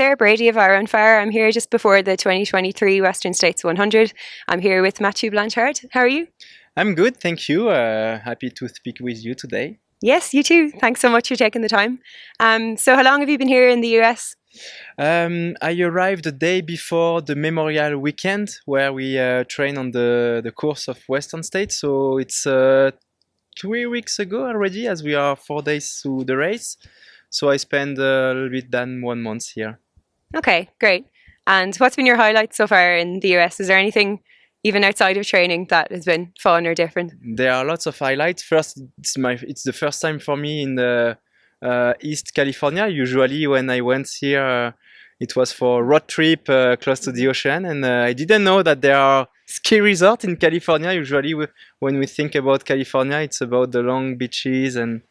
Sarah Brady of Our Own Fire. I'm here just before the 2023 Western States 100. I'm here with Mathieu Blanchard. How are you? I'm good, thank you. Happy to speak with you today. Yes, you too. Thanks so much for taking the time. So how long have you been here in the US? I arrived the day before the Memorial Weekend, where we train on the course of Western States. So it's 3 weeks ago already, as we are 4 days through the race. So I spent a little bit than 1 month here. Okay, great. And what's been your highlight so far in the US? Is there anything even outside of training that has been fun or different? There are lots of highlights. First, it's the first time for me in the East California. Usually when I went here, it was for a road trip close to the ocean, and I didn't know that there are ski resorts in California. Usually when we think about California, it's about the long beaches and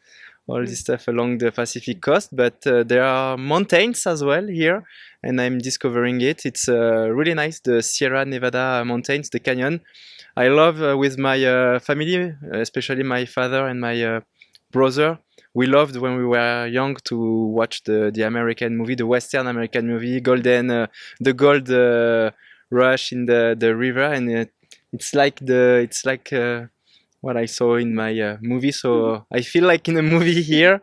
all this stuff along the Pacific coast, but there are mountains as well here, and I'm discovering it. It's really nice, the Sierra Nevada mountains, the canyon. I love with my family, especially my father and my brother. We loved when we were young to watch the American movie, the Western American movie, the gold rush in the river, and it's like what I saw in my movie. So I feel like in a movie here.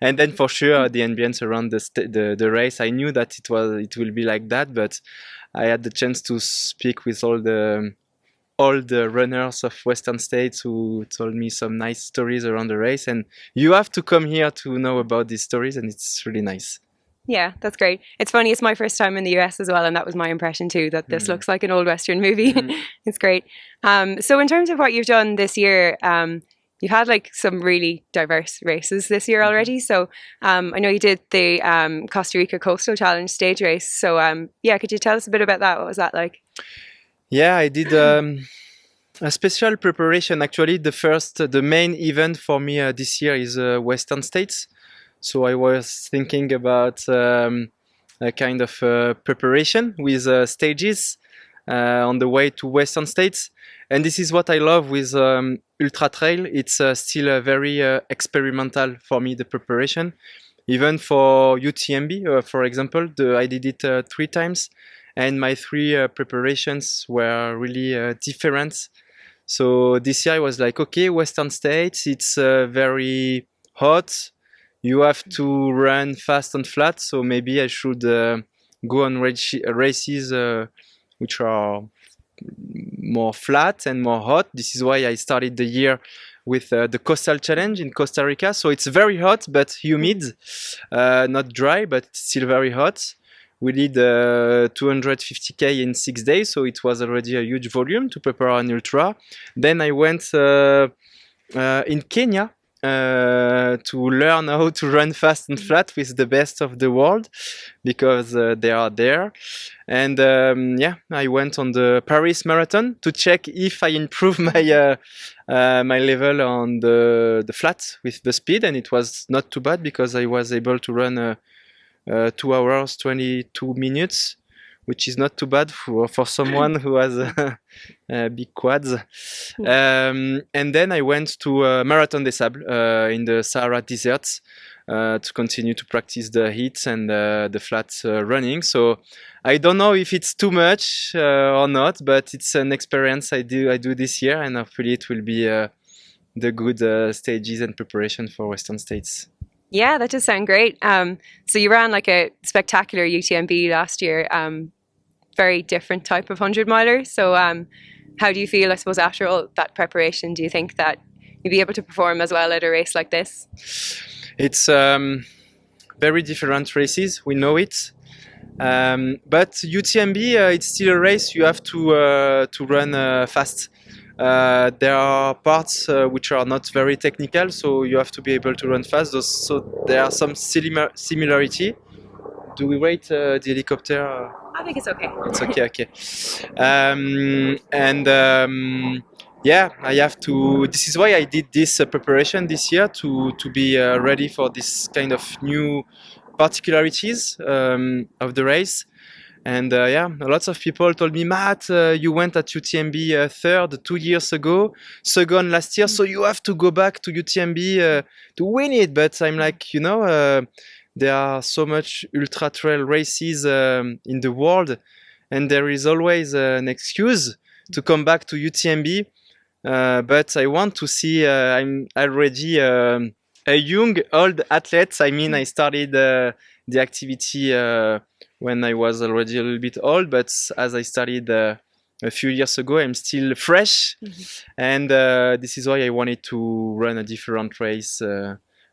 And then for sure the ambience around the race, I knew that it will be like that, but I had the chance to speak with all the runners of Western States who told me some nice stories around the race, and you have to come here to know about these stories, and it's really nice. Yeah, that's great. It's funny, it's my first time in the US as well, and that was my impression too, that this looks like an old Western movie. It's great. So in terms of what you've done this year, you've had like some really diverse races this year already. So I know you did the Costa Rica Coastal Challenge stage race. So yeah, could you tell us a bit about that? What was that like? Yeah, I did a special preparation. Actually, the main event for me this year is Western States. So I was thinking about a kind of preparation with stages on the way to Western States. And this is what I love with Ultra Trail. It's still very experimental for me, the preparation. Even for UTMB, for example, I did it 3 times. And my 3 preparations were really different. So this year I was like, okay, Western States, it's very hot. You have to run fast and flat, so maybe I should go on races which are more flat and more hot. This is why I started the year with the Coastal Challenge in Costa Rica. So it's very hot but humid, not dry, but still very hot. We did 250k in 6 days, so it was already a huge volume to prepare an ultra. Then I went in Kenya to learn how to run fast and flat with the best of the world, because they are there. And yeah, I went on the Paris Marathon to check if I improve my my level on the flat with the speed, and it was not too bad because I was able to run 2 hours 22 minutes, which is not too bad for someone who has big quads. And then I went to Marathon des Sables in the Sahara Desert to continue to practice the heat and the flat running. So I don't know if it's too much or not, but it's an experience I do this year, and hopefully it will be the good stages and preparation for Western States. Yeah, that does sound great. So you ran like a spectacular UTMB last year, very different type of 100-miler. So how do you feel, I suppose, after all that preparation? Do you think that you'll be able to perform as well at a race like this? It's very different races, we know it. But UTMB, it's still a race. You have to run fast. There are parts which are not very technical, so you have to be able to run fast. So there are some similarity. Do we wait the helicopter? I think it's okay. It's okay, okay. Yeah, I have to. This is why I did this preparation this year to be ready for this kind of new particularities of the race. And yeah, lots of people told me, Matt, you went at UTMB third 2 years ago, second last year, so you have to go back to UTMB to win it. But I'm like, there are so much ultra trail races in the world, and there is always an excuse to come back to UTMB. But I want to see. I'm already a young, old athlete. I mean, I started the activity when I was already a little bit old, but as I started a few years ago, I'm still fresh, and this is why I wanted to run a different race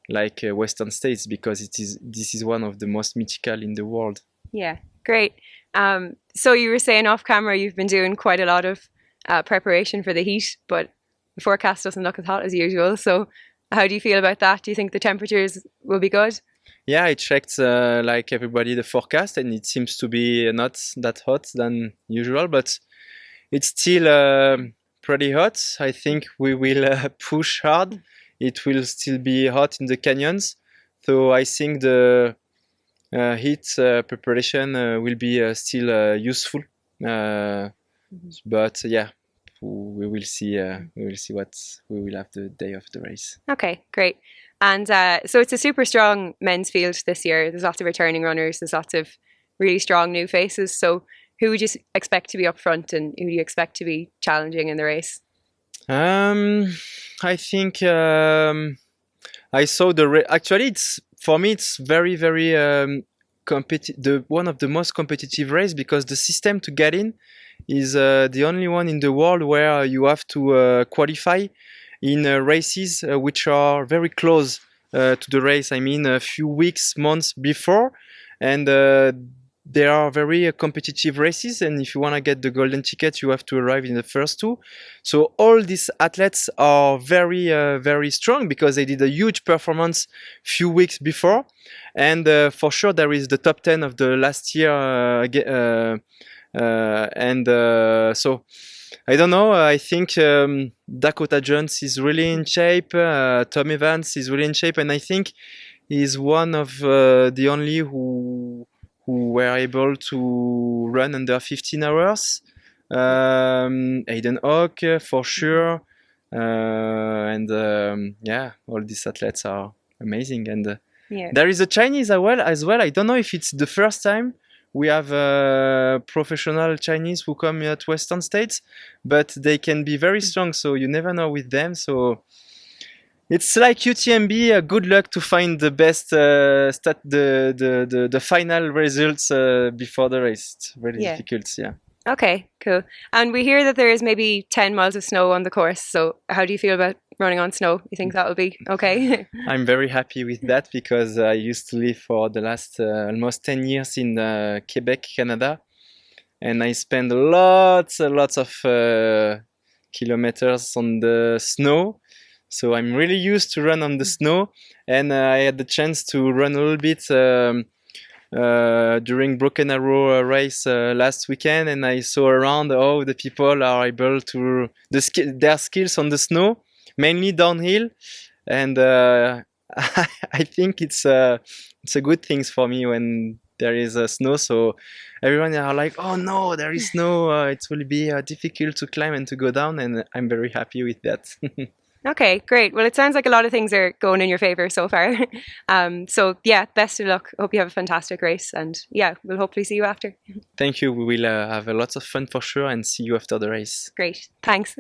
like Western States, because this is one of the most mythical in the world. Yeah, great. So you were saying off camera you've been doing quite a lot of preparation for the heat, but the forecast doesn't look as hot as usual. So how do you feel about that? Do you think the temperatures will be good? Yeah, I checked like everybody the forecast, and it seems to be not that hot than usual, but it's still pretty hot. I think we will push hard. It will still be hot in the canyons. So I think the heat preparation will be still useful. But yeah, we will see. We will see what we will have the day of the race. Okay, great. And so it's a super strong men's field this year. There's lots of returning runners. There's lots of really strong new faces. So who would you expect to be up front, and who do you expect to be challenging in the race? I think I saw actually, it's for me it's very one of the most competitive race, because the system to get in is the only one in the world where you have to qualify in races which are very close to the race. I mean, a few weeks, months before, and there are very competitive races, and if you want to get the golden ticket, you have to arrive in the first two. So all these athletes are very strong, because they did a huge performance few weeks before, and for sure there is the top 10 of the last year, so I don't know. I think Dakota Jones is really in shape. Tom Evans is really in shape, and I think he's one of the only who were able to run under 15 hours. Aiden Hawk, for sure. And yeah, all these athletes are amazing. And there is a Chinese as well. I don't know if it's the first time we have professional Chinese who come at Western States, but they can be very strong, so you never know with them. So it's like UTMB. Good luck to find the best the final results before the race. It's very difficult. Yeah. Okay, cool. And we hear that there is maybe 10 miles of snow on the course. So how do you feel about running on snow? You think that will be okay? I'm very happy with that, because I used to live for the last almost 10 years in Quebec, Canada, and I spent lots of kilometers on the snow. So I'm really used to run on the snow, and I had the chance to run a little bit during Broken Arrow race last weekend, and I saw around how the people are able to their skills on the snow, mainly downhill, and I think it's a good thing for me when there is snow. So everyone are like, "Oh no, there is snow! It will be difficult to climb and to go down," and I'm very happy with that. Okay, great. Well, it sounds like a lot of things are going in your favor so far. So yeah, best of luck. Hope you have a fantastic race, and yeah, we'll hopefully see you after. Thank you. We will have a lot of fun for sure, and see you after the race. Great. Thanks.